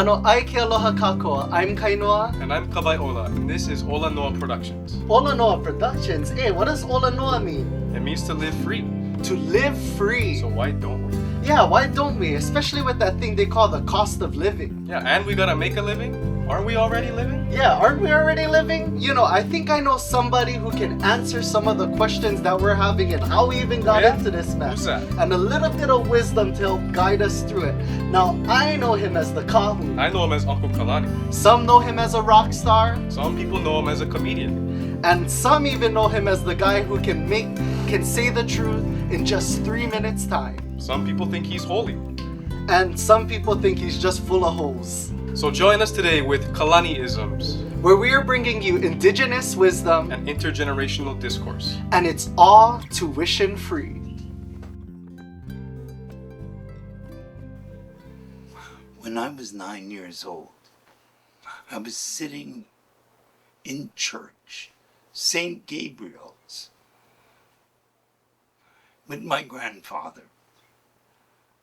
Ano ai ke aloha kākoa. I'm Kainoa. And I'm Kabai Ola, and this is Ola Noa Productions. Ola Noa Productions. Hey, what does Ola Noa mean? It means to live free. To live free. So why don't we? Yeah, why don't we? Especially with that thing they call the cost of living. Yeah, and we gotta make a living? Aren't we already living? Yeah, aren't we already living? You know, I think I know somebody who can answer some of the questions that we're having and how we even got into this mess. Who's that? And a little bit of wisdom to help guide us through it. Now, I know him as the Kahu. I know him as Uncle Kalani. Some know him as a rock star. Some people know him as a comedian. And some even know him as the guy who can say the truth in just 3 minutes time. Some people think he's holy. And some people think he's just full of holes. So join us today with Kalanisms, where we are bringing you indigenous wisdom and intergenerational discourse. And it's all tuition free. When I was 9 years old, I was sitting in church, St. Gabriel's, with my grandfather,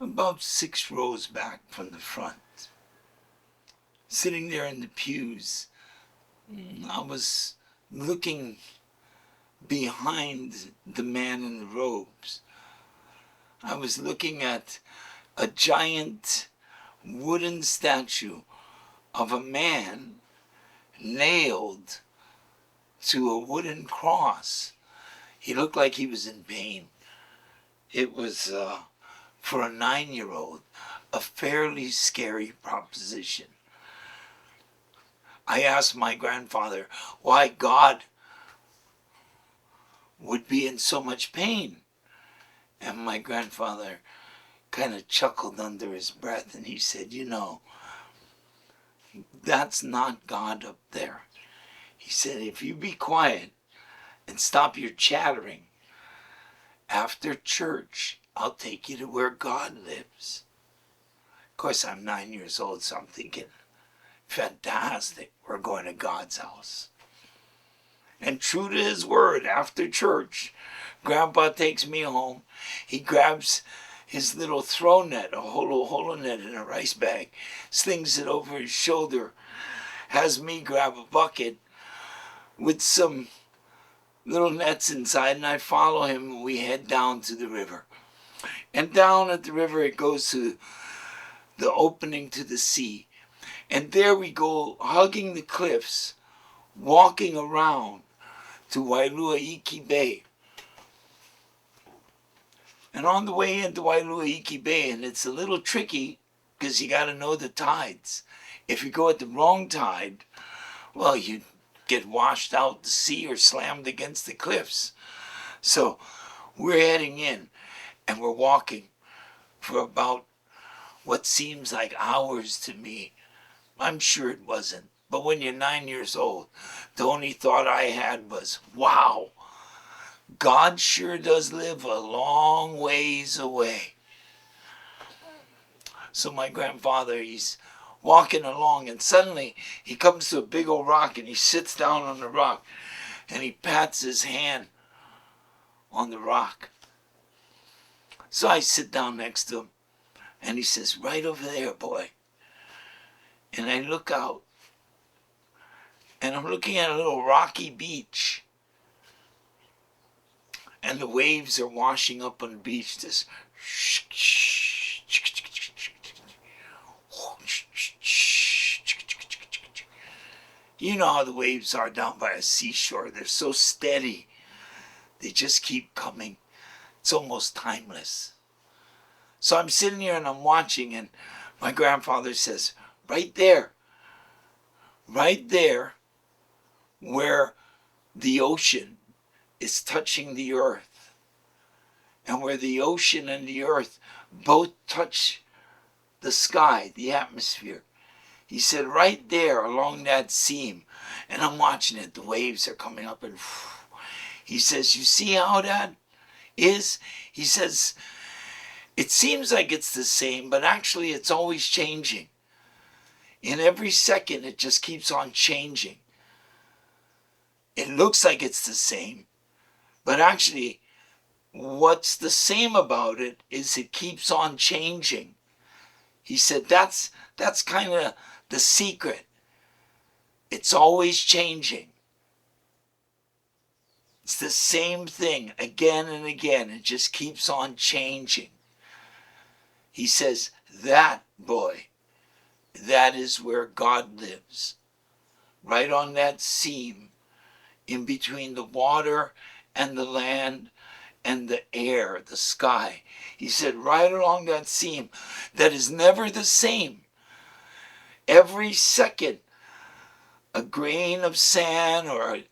about 6 rows back from the front. Sitting there in the pews, I was looking behind the man in the robes. I was looking at a giant wooden statue of a man nailed to a wooden cross. He looked like he was in pain. It was, for a 9-year-old, a fairly scary proposition. I asked my grandfather why God would be in so much pain. And my grandfather kind of chuckled under his breath and he said, you know, that's not God up there. He said, if you be quiet and stop your chattering, after church, I'll take you to where God lives. Of course, I'm 9 years old, so I'm thinking, fantastic, we're going to God's house. And true to his word, after church, Grandpa takes me home. He grabs his little throw net, a holo net in a rice bag, slings it over his shoulder, has me grab a bucket with some little nets inside, and I follow him, and we head down to the river. And down at the river, it goes to the opening to the sea. And there we go, hugging the cliffs, walking around to Wailuaiki Bay. And on the way into Wailuaiki Bay, and it's a little tricky because you got to know the tides. If you go at the wrong tide, well, you get washed out to sea or slammed against the cliffs. So we're heading in, and we're walking for about what seems like hours to me. I'm sure it wasn't. But when you're 9 years old, the only thought I had was, wow, God sure does live a long ways away. So my grandfather, he's walking along, and suddenly he comes to a big old rock, and he sits down on the rock, and he pats his hand on the rock. So I sit down next to him, and he says, right over there, boy. And I look out, and I'm looking at a little rocky beach. And the waves are washing up on the beach, this you know how the waves are down by a seashore. They're so steady. They just keep coming. It's almost timeless. So I'm sitting here and I'm watching, and my grandfather says, right there where the ocean is touching the earth, and where the ocean and the earth both touch the sky, the atmosphere. He said, right there along that seam, and I'm watching it, the waves are coming up, and he says, you see how that is? He says, it seems like it's the same, but actually it's always changing. In every second, it just keeps on changing. It looks like it's the same, but actually, what's the same about it is it keeps on changing. He said that's kind of the secret. It's always changing. It's the same thing again and again. It just keeps on changing. He says, that, boy, that is where God lives. Right on that seam, in between the water and the land and the air, the sky. He said, right along that seam that is never the same. Every second, a grain of sand or a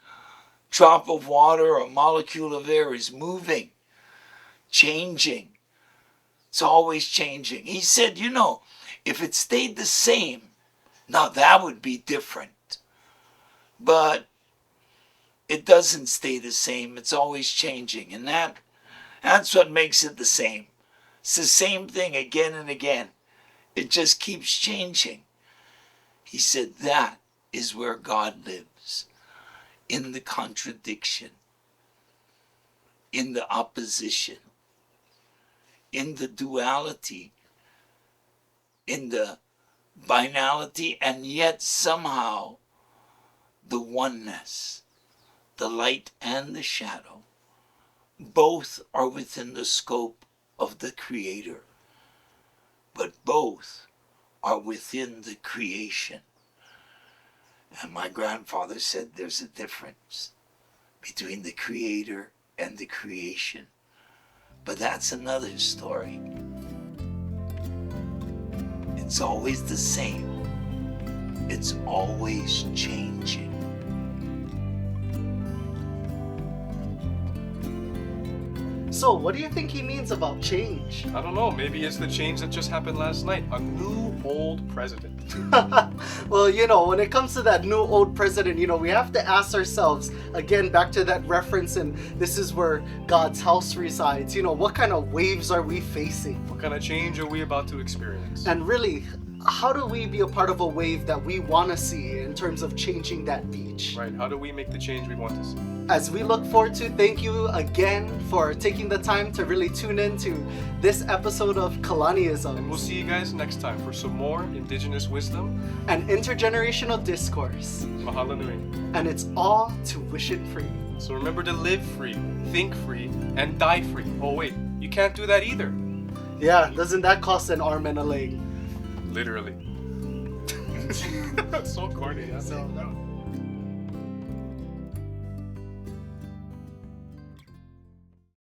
drop of water or a molecule of air is moving, changing. It's always changing. He said, if it stayed the same, now that would be different. But it doesn't stay the same. It's always changing. And that's what makes it the same. It's the same thing again and again. It just keeps changing. He said that is where God lives. In the contradiction. In the opposition. In the duality. In the binality, and yet somehow the oneness. The light and the shadow, both are within the scope of the Creator, but both are within the creation. And my grandfather said there's a difference between the Creator and the creation. But that's another story. It's always the same. It's always changing. So, what do you think he means about change? I don't know, maybe it's the change that just happened last night. A new old president. Well, when it comes to that new old president, we have to ask ourselves, again, back to that reference, and this is where God's house resides. What kind of waves are we facing? What kind of change are we about to experience? And really, how do we be a part of a wave that we want to see in terms of changing that beach? Right, how do we make the change we want to see? As we look forward to, thank you again for taking the time to really tune in to this episode of Kalanisms. And we'll see you guys next time for some more Indigenous wisdom and intergenerational discourse. Mahalo nui. And it's all tuition free. So remember to live free, think free, and die free. Oh wait, you can't do that either. Yeah, doesn't that cost an arm and a leg? Literally. So corny. Huh? So,